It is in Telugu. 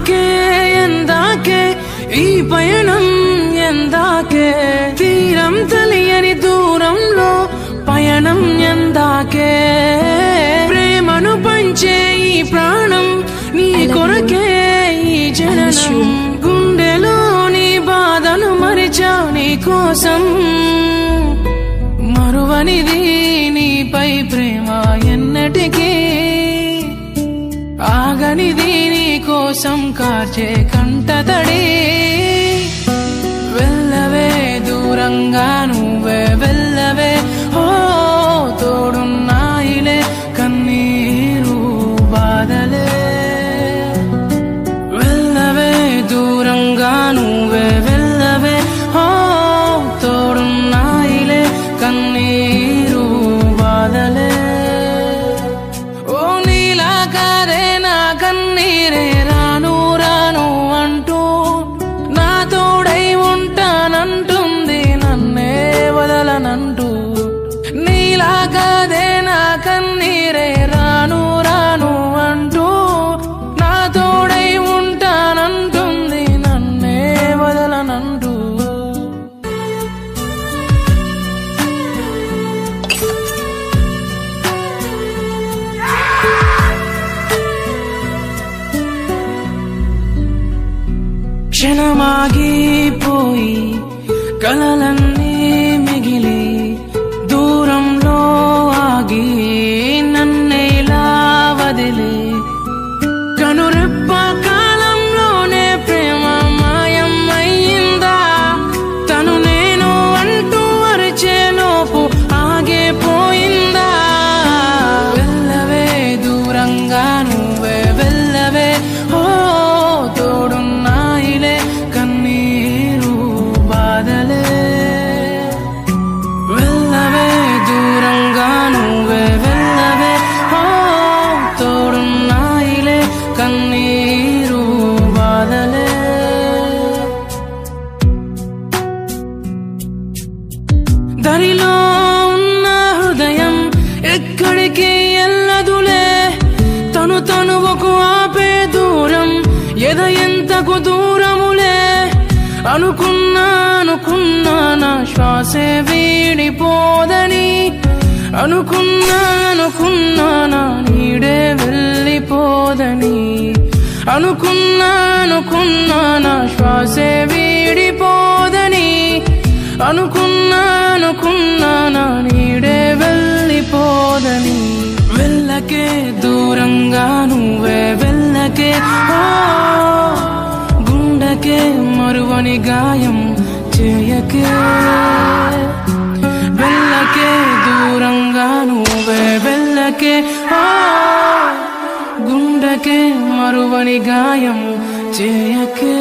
కొరకే ఎందాకే ఈ పయనం ఎందాకే తీరం తెలియని దూరంలో పయనం ఎందాకే ప్రేమను పంచే ఈ ప్రాణం నీ కొరకే ఈ జననం గుండెలోని బాధను మరిచా నీ కోసం మరువనిది నీపై ప్రేమ ఎన్నటికీ ఆగనిది నీ కోసం కార్చే కంటతడి వెళ్ళవే దూరంగా నువ్వే వెళ్ళవే ఓ తోడున్నాయిలే కన్నీరు బాధలే వెళ్ళవే దూరంగా నువ్వే వెళ్ళవే ఓ తోడున్నాయిలే కన్నీరు బాధలే ఓ నీలా కాదే నా కన్నీరే రాను రాను అంటూ నా తోడై ఉంటానంటుంది నన్నే వదలనంటూ నీలా కాదే నా కన్నీరే రాను రాను అంటూ నా తోడై ఉంటానంటుంది నన్నే వదలనంటూ క్షణమాగిపోయి కలలన్నీ మిగిలి దూరంలో ఆగి నన్నేలా వదిలి కనురెప్ప కాలంలోనే ప్రేమ మాయం అయ్యిందా తను నేను అంటూ అరిచేలోపు ఆగిపోయిందా వెళ్ళవే దూరంగా నువ్వే వెళ్ళవే ఓ తోడున్నాయిలే కన్నీరు బాధలే వెళ్ళవే దూరంగా నువ్వే వెళ్ళవే ఓ తోడున్నాయిలే కన్నీరు బాధలే దరిలో ఉన్న హృదయం ఎక్కడికి ఎల్లదులే తను తనువకు ఆపే దూరం ఎద ఎంతకు దూరములే అనుకున్నా నా శ్వాసే వీడిపోదని అనుకున్నా నా నీడే వెళ్ళిపోదని అనుకున్నా నా శ్వాసే వీడిపోదని అనుకున్నా నా నీడే వెళ్ళిపోదని వెళ్ళకే దూరంగా నువ్వే వెళ్ళకే ఓ గుండెకే మరువని గాయం చేయకే వెళ్ళకే దూరంగా నువ్వే వెళ్ళకే ఓ గుండెకే మరువని గాయం చేయకే